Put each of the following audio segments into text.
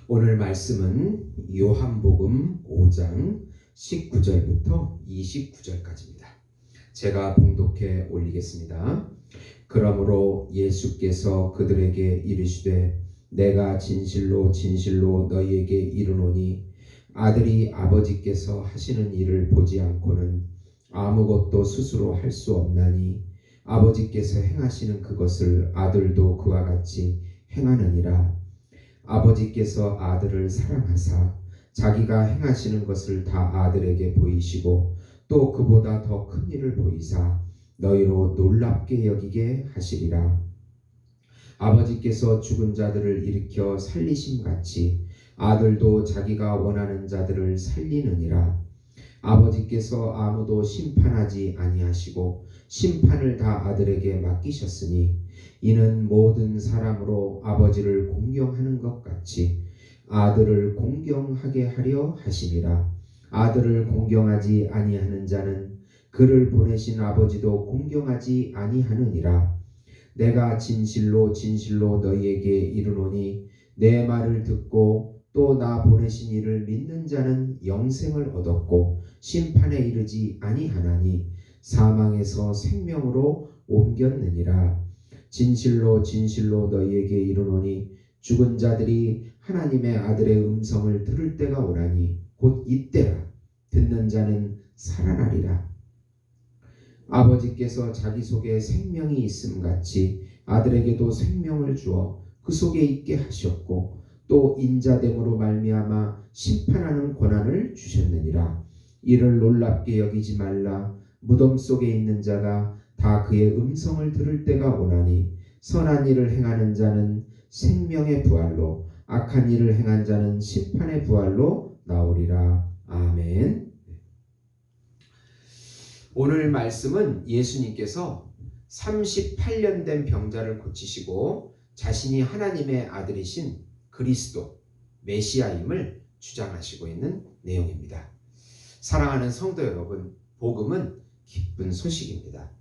오늘 말씀은 요한복음 5장 19절부터 29절까지입니다. 제가 봉독해 올리겠습니다. 그러므로 예수께서 그들에게 이르시되 내가 진실로 진실로 너희에게 이르노니 아들이 아버지께서 하시는 일을 보지 않고는 아무것도 스스로 할 수 없나니 아버지께서 행하시는 그것을 아들도 그와 같이 행하느니라. 아버지께서 아들을 사랑하사 자기가 행하시는 것을 다 아들에게 보이시고 또 그보다 더 큰 일을 보이사 너희로 놀랍게 여기게 하시리라. 아버지께서 죽은 자들을 일으켜 살리심 같이 아들도 자기가 원하는 자들을 살리느니라. 아버지께서 아무도 심판하지 아니하시고 심판을 다 아들에게 맡기셨으니 이는 모든 사람으로 아버지를 공경하는 것 같이 아들을 공경하게 하려 하심이라. 아들을 공경하지 아니하는 자는 그를 보내신 아버지도 공경하지 아니하느니라. 내가 진실로 진실로 너희에게 이르노니 내 말을 듣고 또 나 보내신 이를 믿는 자는 영생을 얻었고 심판에 이르지 아니하나니 사망에서 생명으로 옮겼느니라. 진실로 진실로 너희에게 이르노니 죽은 자들이 하나님의 아들의 음성을 들을 때가 오나니 곧 이때라. 듣는 자는 살아나리라. 아버지께서 자기 속에 생명이 있음 같이 아들에게도 생명을 주어 그 속에 있게 하셨고 또 인자됨으로 말미암아 심판하는 권한을 주셨느니라. 이를 놀랍게 여기지 말라. 무덤 속에 있는 자가 다 그의 음성을 들을 때가 오나니 선한 일을 행하는 자는 생명의 부활로 악한 일을 행한 자는 심판의 부활로 나오리라. 아멘. 오늘 말씀은 예수님께서 38년 된 병자를 고치시고 자신이 하나님의 아들이신 그리스도 메시아임을 주장하시고 있는 내용입니다. 사랑하는 성도 여러분, 복음은 기쁜 소식입니다.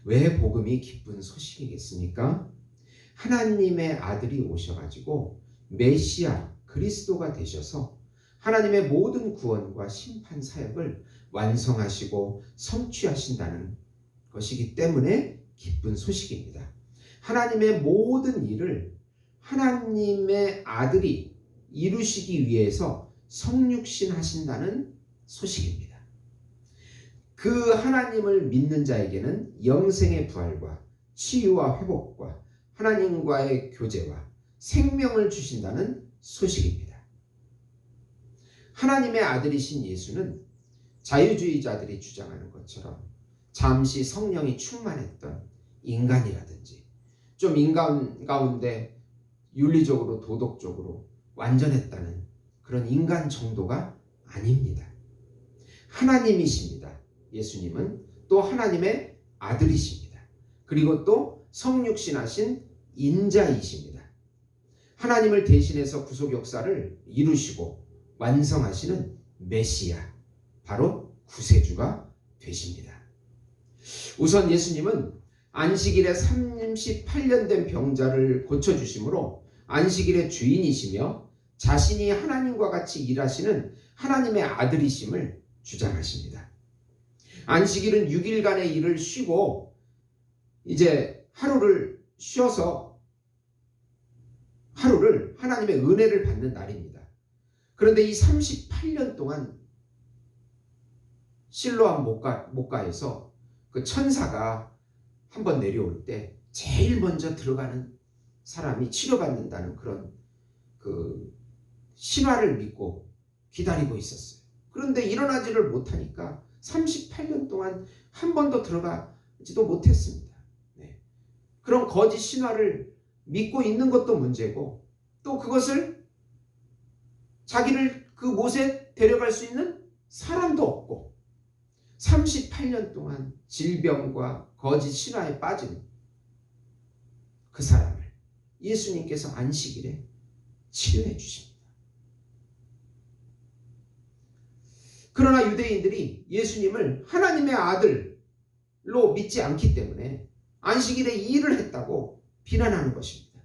왜 복음이 기쁜 소식이겠습니까? 하나님의 아들이 오셔가지고 메시아 그리스도가 되셔서 하나님의 모든 구원과 심판 사역을 완성하시고 성취하신다는 것이기 때문에 기쁜 소식입니다. 하나님의 모든 일을 하나님의 아들이 이루시기 위해서 성육신 하신다는 소식입니다. 그 하나님을 믿는 자에게는 영생의 부활과 치유와 회복과 하나님과의 교제와 생명을 주신다는 소식입니다. 하나님의 아들이신 예수는 자유주의자들이 주장하는 것처럼 잠시 성령이 충만했던 인간이라든지 좀 인간 가운데 윤리적으로 도덕적으로 완전했다는 그런 인간 정도가 아닙니다. 하나님이십니다. 예수님은 또 하나님의 아들이십니다. 그리고 또 성육신하신 인자이십니다. 하나님을 대신해서 구속 역사를 이루시고 완성하시는 메시아, 바로 구세주가 되십니다. 우선 예수님은 안식일에 38년 된 병자를 고쳐주심으로 안식일의 주인이시며 자신이 하나님과 같이 일하시는 하나님의 아들이심을 주장하십니다. 안식일은 6일간의 일을 쉬고 이제 하루를 쉬어서 하루를 하나님의 은혜를 받는 날입니다. 그런데 이 38년 동안 실로암 목가에서 그 천사가 한번 내려올 때 제일 먼저 들어가는 사람이 치료받는다는 그런 그 신화를 믿고 기다리고 있었어요. 그런데 일어나지를 못하니까 38년 동안 한 번도 들어가지도 못했습니다. 네. 그런 거짓 신화를 믿고 있는 것도 문제고 또 그것을 자기를 그 못에 데려갈 수 있는 사람도 없고 38년 동안 질병과 거짓 신화에 빠진 그 사람을 예수님께서 안식일에 치료해 주십니다. 그러나 유대인들이 예수님을 하나님의 아들로 믿지 않기 때문에 안식일에 이 일을 했다고 비난하는 것입니다.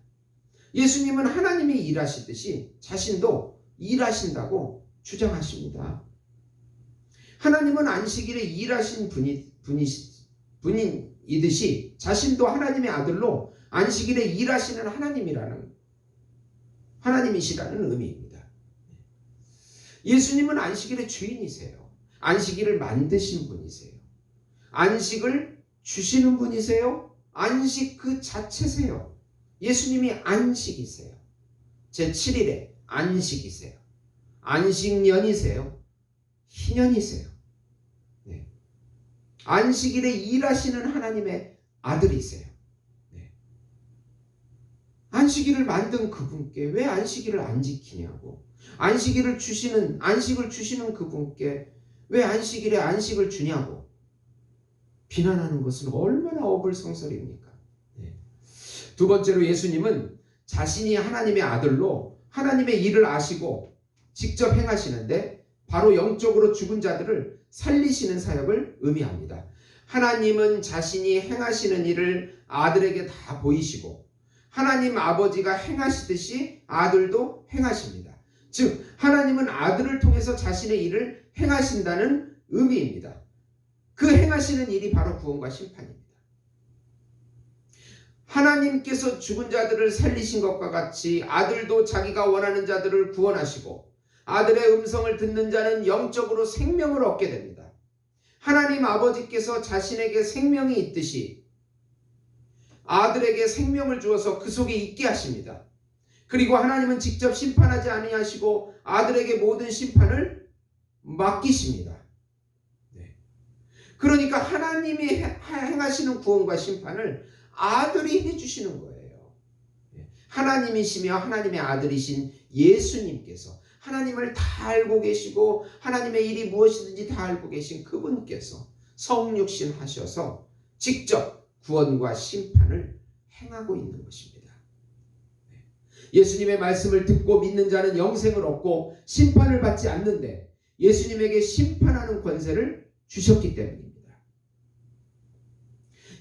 예수님은 하나님이 일하시듯이 자신도 일하신다고 주장하십니다. 하나님은 안식일에 일하신 분이듯이 자신도 하나님의 아들로 안식일에 일하시는 하나님이시라는 의미입니다. 예수님은 안식일의 주인이세요. 안식일을 만드신 분이세요. 안식을 주시는 분이세요. 안식 그 자체세요. 예수님이 안식이세요. 제7일에 안식이세요. 안식년이세요. 희년이세요. 네. 안식일에 일하시는 하나님의 아들이세요. 네. 안식일을 만든 그분께 왜 안식일을 안 지키냐고. 안식을 주시는 그분께 왜 안식일에 안식을 주냐고 비난하는 것은 얼마나 어불성설입니까? 네. 두 번째로 예수님은 자신이 하나님의 아들로 하나님의 일을 아시고 직접 행하시는데 바로 영적으로 죽은 자들을 살리시는 사역을 의미합니다. 하나님은 자신이 행하시는 일을 아들에게 다 보이시고 하나님 아버지가 행하시듯이 아들도 행하십니다. 즉 하나님은 아들을 통해서 자신의 일을 행하신다는 의미입니다. 그 행하시는 일이 바로 구원과 심판입니다. 하나님께서 죽은 자들을 살리신 것과 같이 아들도 자기가 원하는 자들을 구원하시고 아들의 음성을 듣는 자는 영적으로 생명을 얻게 됩니다. 하나님 아버지께서 자신에게 생명이 있듯이 아들에게 생명을 주어서 그 속에 있게 하십니다. 그리고 하나님은 직접 심판하지 아니하시고 아들에게 모든 심판을 맡기십니다. 네. 그러니까 하나님이 행하시는 구원과 심판을 아들이 해주시는 거예요. 하나님이시며 하나님의 아들이신 예수님께서 하나님을 다 알고 계시고 하나님의 일이 무엇이든지 다 알고 계신 그분께서 성육신 하셔서 직접 구원과 심판을 행하고 있는 것입니다. 예수님의 말씀을 듣고 믿는 자는 영생을 얻고 심판을 받지 않는데 예수님에게 심판하는 권세를 주셨기 때문입니다.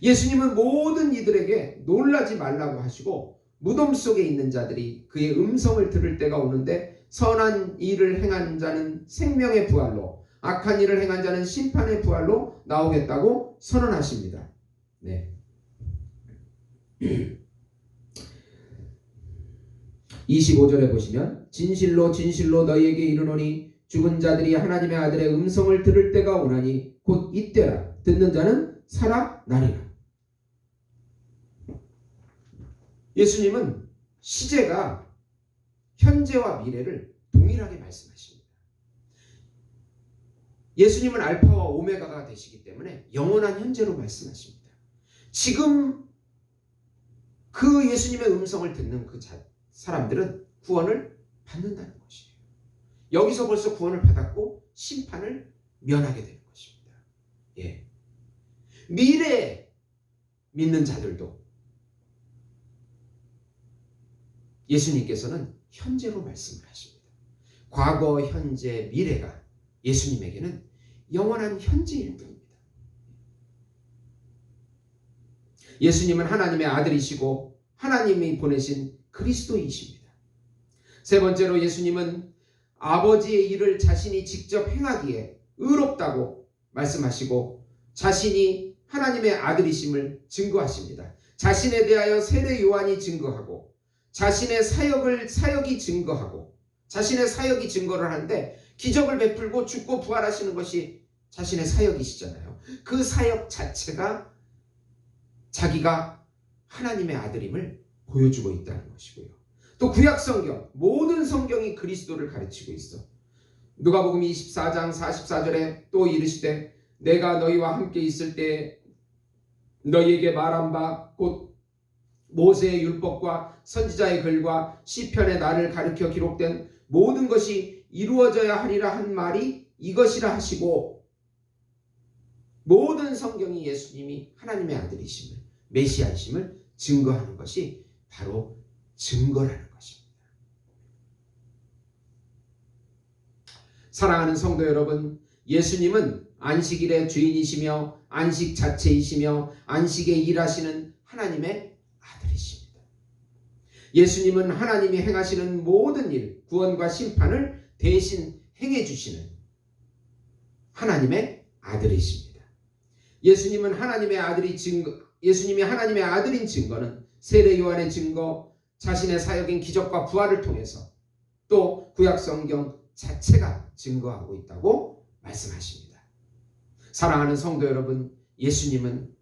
예수님은 모든 이들에게 놀라지 말라고 하시고 무덤 속에 있는 자들이 그의 음성을 들을 때가 오는데 선한 일을 행한 자는 생명의 부활로 악한 일을 행한 자는 심판의 부활로 나오겠다고 선언하십니다. 네. 25절에 보시면 진실로 진실로 너희에게 이르노니 죽은 자들이 하나님의 아들의 음성을 들을 때가 오나니 곧 이때라. 듣는 자는 살아나리라. 예수님은 시제가 현재와 미래를 동일하게 말씀하십니다. 예수님은 알파와 오메가가 되시기 때문에 영원한 현재로 말씀하십니다. 지금 그 예수님의 음성을 듣는 그 사람들은 구원을 받는다는 것이에요. 여기서 벌써 구원을 받았고 심판을 면하게 되는 것입니다. 예. 미래에 믿는 자들도 예수님께서는 현재로 말씀을 하십니다. 과거, 현재, 미래가 예수님에게는 영원한 현재일 뿐입니다. 예수님은 하나님의 아들이시고 하나님이 보내신 그리스도이십니다. 세 번째로 예수님은 아버지의 일을 자신이 직접 행하기에 의롭다고 말씀하시고 자신이 하나님의 아들이심을 증거하십니다. 자신에 대하여 세례 요한이 증거하고 자신의 사역이 증거하고 자신의 사역이 증거를 하는데 기적을 베풀고 죽고 부활하시는 것이 자신의 사역이시잖아요. 그 사역 자체가 자기가 하나님의 아들임을 보여주고 있다는 것이고요. 또 구약 성경, 모든 성경이 그리스도를 가르치고 있어. 누가복음 24장 44절에 또 이르시되 내가 너희와 함께 있을 때 너희에게 말한 바 곧 모세의 율법과 선지자의 글과 시편의 나를 가르쳐 기록된 모든 것이 이루어져야 하리라 한 말이 이것이라 하시고 모든 성경이 예수님이 하나님의 아들이심을 메시아이심을 증거하는 것이 바로 증거라는 것입니다. 사랑하는 성도 여러분, 예수님은 안식일의 주인이시며 안식 자체이시며 안식에 일하시는 하나님의 아들이십니다. 예수님은 하나님이 행하시는 모든 일, 구원과 심판을 대신 행해 주시는 하나님의 아들이십니다. 예수님이 하나님의 아들인 증거는 세례 요한의 증거, 자신의 사역인 기적과 부활을 통해서 또 구약 성경 자체가 증거하고 있다고 말씀하십니다. 사랑하는 성도 여러분, 예수님은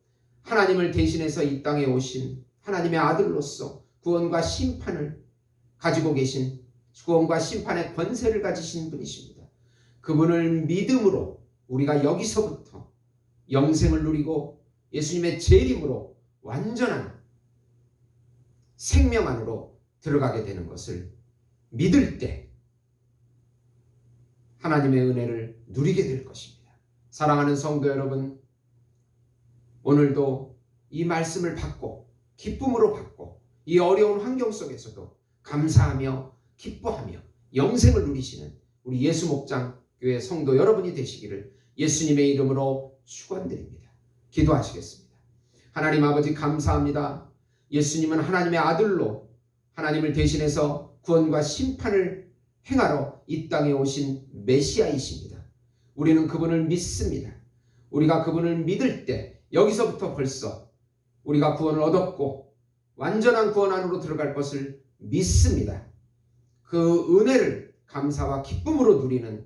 하나님을 대신해서 이 땅에 오신 하나님의 아들로서 구원과 심판을 가지고 계신, 구원과 심판의 권세를 가지신 분이십니다. 그분을 믿음으로 우리가 여기서부터 영생을 누리고 예수님의 재림으로 완전한 생명 안으로 들어가게 되는 것을 믿을 때 하나님의 은혜를 누리게 될 것입니다. 사랑하는 성도 여러분, 오늘도 이 말씀을 받고 기쁨으로 받고 이 어려운 환경 속에서도 감사하며 기뻐하며 영생을 누리시는 우리 예수목장 교회 성도 여러분이 되시기를 예수님의 이름으로 축원드립니다. 기도하시겠습니다. 하나님 아버지, 감사합니다. 예수님은 하나님의 아들로 하나님을 대신해서 구원과 심판을 행하러 이 땅에 오신 메시아이십니다. 우리는 그분을 믿습니다. 우리가 그분을 믿을 때 여기서부터 벌써 우리가 구원을 얻었고 완전한 구원 안으로 들어갈 것을 믿습니다. 그 은혜를 감사와 기쁨으로 누리는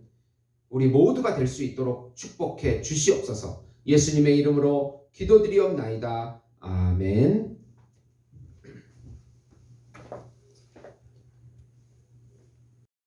우리 모두가 될 수 있도록 축복해 주시옵소서. 예수님의 이름으로 기도드리옵나이다. 아멘.